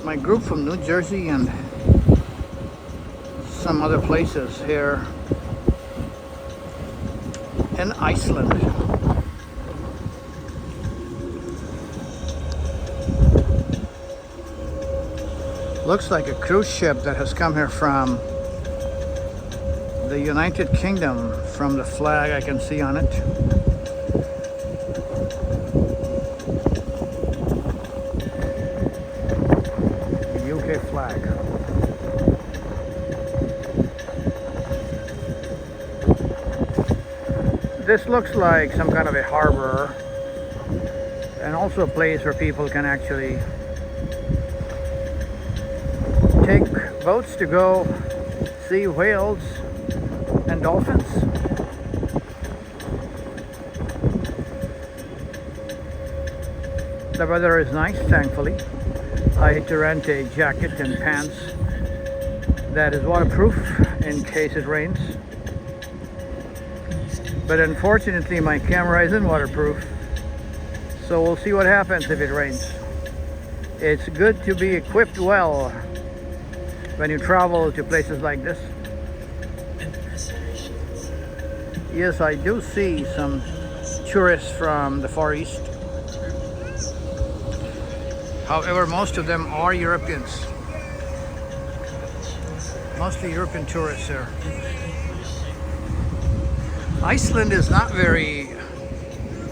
my group from New Jersey and some other places here in Iceland. Looks like a cruise ship that has come here from the United Kingdom, from the flag I can see on it. The UK flag. This looks like some kind of a harbor and also a place where people can actually take boats to go see whales and dolphins. The weather is nice, thankfully. I had to rent a jacket and pants that is waterproof in case it rains. But unfortunately my camera isn't waterproof, so we'll see what happens if it rains. It's good to be equipped well when you travel to places like this. Yes, I do see some tourists from the Far East. However, most of them are Europeans. Mostly European tourists here. Iceland is not very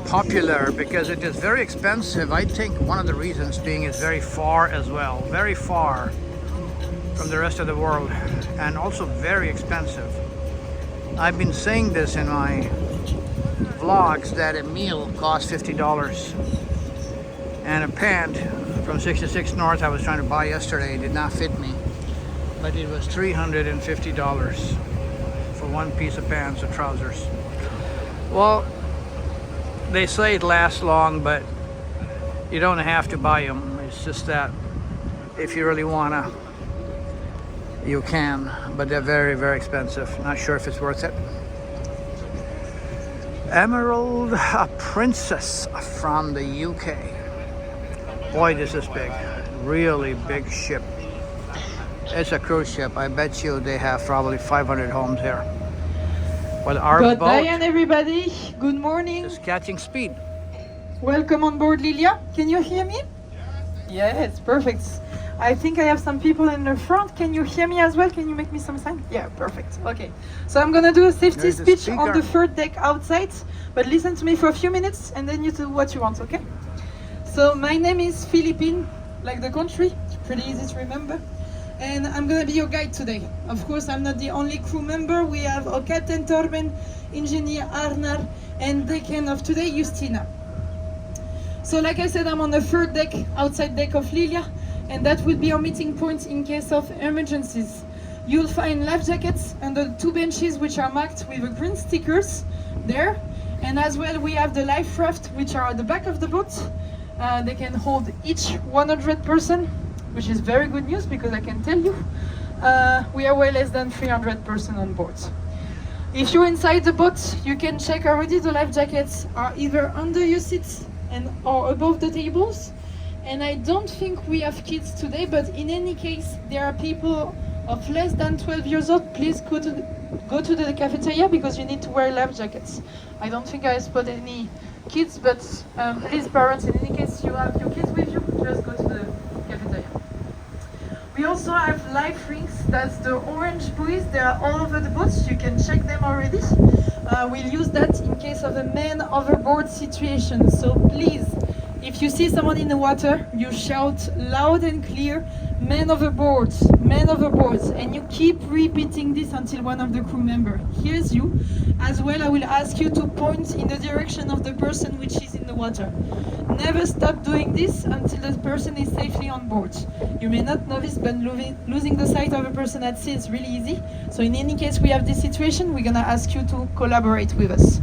popular because it is very expensive. I think one of the reasons being it's very far as well. Very far from the rest of the world, and also very expensive. I've been saying this in my vlogs that a meal costs $50, and a pant from 66 North I was trying to buy yesterday did not fit me, but it was $350 for one piece of pants or trousers. Well, they say it lasts long, but you don't have to buy them. It's just that if you really wanna, you can, but they're very, very expensive. Not sure if it's worth it. Emerald Princess from the UK. Boy, this is big. Really big ship. It's a cruise ship. I bet you they have probably 500 homes here. Well, our Good boat day, everybody. Good morning. is catching speed. Welcome on board, Lilia. Can you hear me? Yes, perfect. I think I have some people in the front. Can you hear me as well? Can you make me some sign? Yeah, perfect. Okay. So I'm gonna do a safety There's a speech on speaker. the third deck outside, but listen to me for a few minutes and then you do what you want, okay? So my name is Philippine, like the country. It's pretty easy to remember. And I'm gonna be your guide today. Of course, I'm not the only crew member. We have our Captain Torben, Engineer Arnar, and Deacon of today, Justina. So like I said, I'm on the third deck, outside deck of Lilia, and that will be our meeting point in case of emergencies. You'll find life jackets under the two benches which are marked with the green stickers there. And as well, we have the life raft which are at the back of the boat. They can hold each 100 person, which is very good news because I can tell you, we are way less than 300 person on board. If you're inside the boat, you can check already the life jackets are either under your seats and or above the tables. And I don't think we have kids today, but in any case, there are people of less than 12 years old. Please go to the cafeteria because you need to wear life jackets. I don't think I spot any kids, but please parents, in any case you have your kids with you, just go to the cafeteria. We also have life rings, that's the orange buoys, they are all over the boat, you can check them already. We'll use that in case of a man overboard situation, so please, if you see someone in the water, you shout loud and clear, man overboard, and you keep repeating this until one of the crew members hears you. As well, I will ask you to point in the direction of the person which is in the water. Never stop doing this until the person is safely on board. You may not notice, but losing the sight of a person at sea is really easy. So in any case we have this situation, we're gonna ask you to collaborate with us.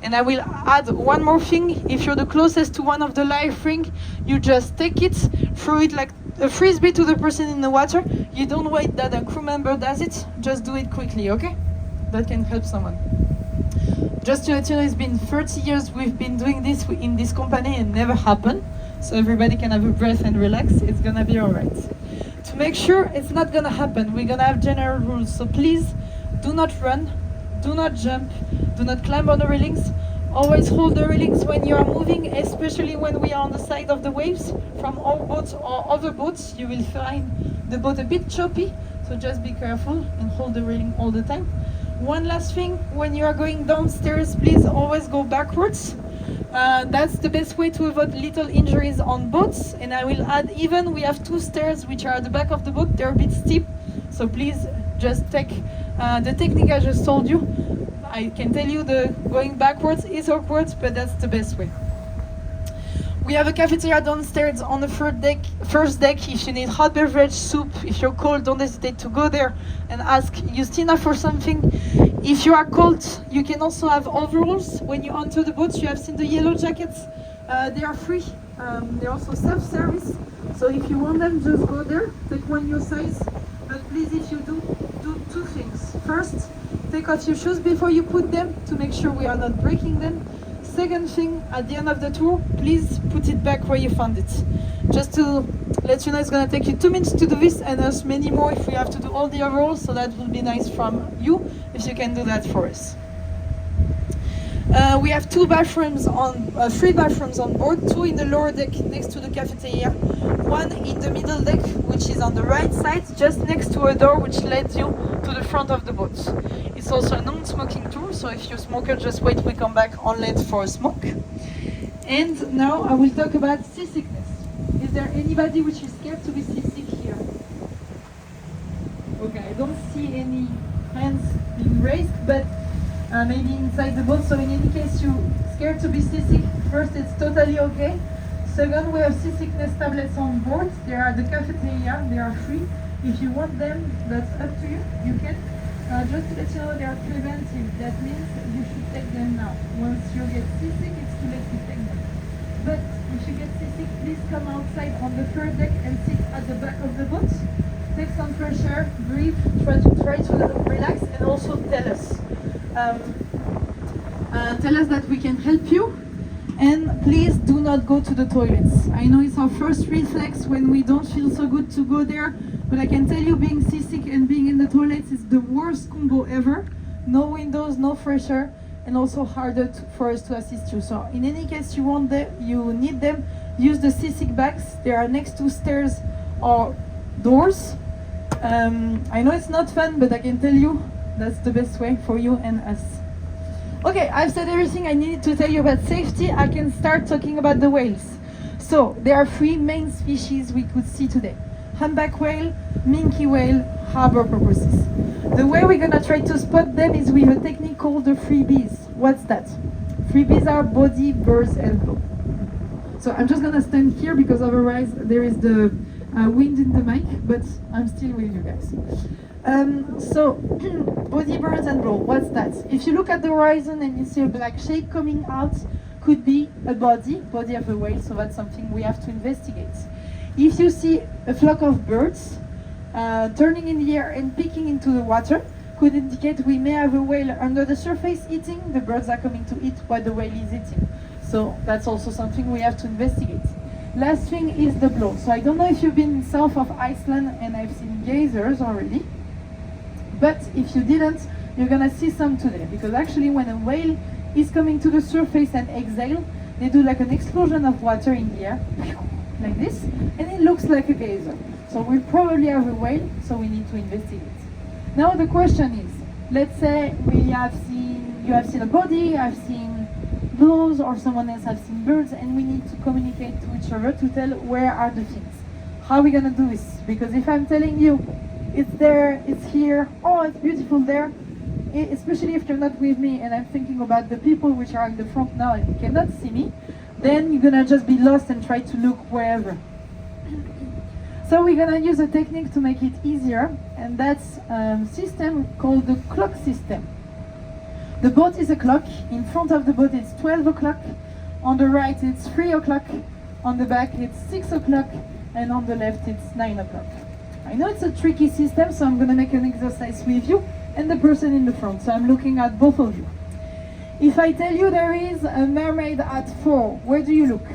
And I will add one more thing. If you're the closest to one of the life ring, you just take it, throw it like a frisbee to the person in the water. You don't wait that a crew member does it, just do it quickly, okay? That can help someone. Just to let you know, it's been 30 years we've been doing this in this company and never happened. So everybody can have a breath and relax, it's gonna be alright. to make sure it's not gonna happen, we're gonna have general rules. So please do not run, do not jump, do not climb on the railings. Always hold the railings when you are moving, especially when we are on the side of the waves. From our boats or other boats, you will find the boat a bit choppy, so just be careful and hold the railing all the time. One last thing, when you are going downstairs, please always go backwards. That's the best way to avoid little injuries on boats. And I will add, even we have 2 stairs which are at the back of the boat, they're a bit steep, so please just take the technique I just told you. I can tell you the going backwards is awkward, but that's the best way. We have a cafeteria downstairs on the first deck. If you need hot beverage, soup, if you're cold, don't hesitate to go there and ask Justina for something. If you are cold, you can also have overalls. When you enter the boat, you have seen the yellow jackets. They are free. They're also self-service. So if you want them, just go there, take one your size. But please, if you do 2 things. First, take off your shoes before you put them to make sure we are not breaking them. Second thing, at the end of the tour, please put it back where you found it. Just to let you know, it's gonna take you 2 minutes to do this, and us many more if we have to do all the overalls, so that will be nice from you, if you can do that for us. We have 3 bathrooms on board, 2 in the lower deck next to the cafeteria, 1 in the middle deck, which is on the right side, just next to a door which leads you to the front of the boat. It's also a non-smoking tour, so if you're a smoker, just wait, we come back on late for a smoke. And now I will talk about seasickness. Is there anybody which is scared to be seasick here? Okay, I don't see any hands being raised, but maybe inside the boat. So in any case you're scared to be seasick, first it's totally okay. Second, we have seasickness tablets on board. They are at the cafeteria, they are free. If you want them, that's up to you, you can. Just to let you know, they are preventive. That means you should take them now. Once you get seasick, it's too late to take them. But if you get seasick, please come outside on the third deck and sit at the back of the boat. Take some fresh air, breathe, try to relax, and also tell us. Tell us that we can help you. And please do not go to the toilets. I know it's our first reflex when we don't feel so good to go there, but I can tell you, being seasick and being in the toilets is the worst combo ever. No windows, no fresh air, and also harder for us to assist you. So in any case you need them, use the seasick bags. They are next to stairs or doors. I know it's not fun, but I can tell you that's the best way for you and us. Okay, I've said everything I needed to tell you about safety. I can start talking about the whales. So there are 3 main species we could see today: humpback whale, minke whale, harbor porpoises. The way we're gonna try to spot them is with a technique called the 3Bs. What's that? 3Bs are body, birds, and blow. So I'm just gonna stand here because otherwise there is the wind in the mic, but I'm still with you guys. So body, birds, and blow. What's that? If you look at the horizon and you see a black shape coming out, could be a body of a whale. So that's something we have to investigate. If you see a flock of birds turning in the air and peeking into the water, could indicate we may have a whale under the surface eating. The birds are coming to eat what the whale is eating. So that's also something we have to investigate. Last thing is the blow. So I don't know if you've been south of Iceland and I've seen geysers already, but if you didn't, you're gonna see some today, because actually when a whale is coming to the surface and exhale, they do like an explosion of water in the air, like this, and it looks like a geyser. So we probably have a whale, so we need to investigate. Now the question is, let's say you have seen a body, I've seen blows, or someone else has seen birds, and we need to communicate to each other to tell where are the things. How are we gonna do this? Because if I'm telling you, it's there, it's here, oh, it's beautiful there, especially if you're not with me and I'm thinking about the people which are in the front now and you cannot see me, then you're gonna just be lost and try to look wherever. So we're gonna use a technique to make it easier, and that's a system called the clock system. The boat is a clock. In front of the boat it's 12 o'clock, on the right it's 3 o'clock, on the back it's 6 o'clock, and on the left it's 9 o'clock. I know it's a tricky system, so I'm gonna make an exercise with you and the person in the front. So I'm looking at both of you. If I tell you there is a mermaid at 4, where do you look?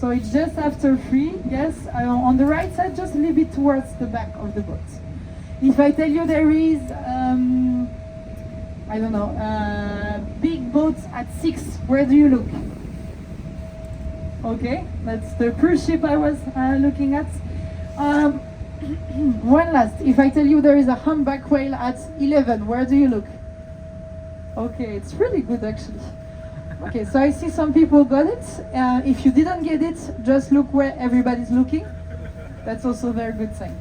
So it's just after 3, yes, on the right side, just a little bit towards the back of the boat. If I tell you there is, I don't know, big boats at 6, where do you look? Okay, that's the cruise ship I was looking at. One last, if I tell you there is a humpback whale at 11, where do you look? Okay, it's really good actually. Okay, so I see some people got it. If you didn't get it, just look where everybody's looking. That's also a very good sign.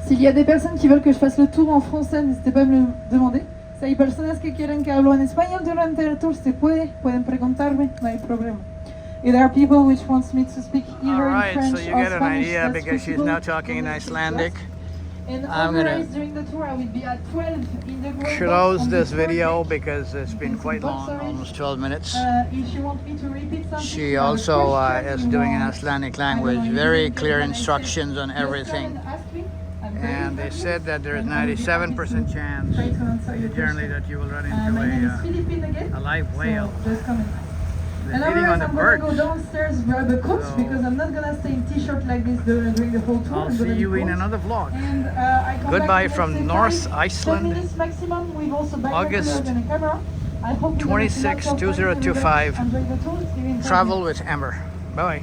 S'il y a des personnes qui veulent que je fasse le tour en français, n'hésitez pas à me lo demander. Si hay personas que quieren que hablo en español durante el tour, se puede, pueden preguntarme, no hay problema. If there are people which wants me to speak either in French so you or get an Spanish, idea that's because she's possible. now talking in Icelandic. And I'm gonna otherwise, during the tour, I will be at 12 in the group. Close this video because it's been quite long, almost 12 minutes. If you want me to repeat something, She also is doing an Icelandic language, very clear instructions on everything. And they said that there is 97% chance generally that you will run into a live whale. Just come in. They're And eating on otherwise, the I'm gonna bird. go downstairs, grab a coat, So- because I'm not gonna stay in t-shirt like this during the whole tour. I'll I'm see gonna you be in cold. another vlog. And I come Goodbye back from in the North same time, Iceland, 10 minutes maximum. We've also August and a camera. I hope 26, 2025. Travel with Amber. Bye.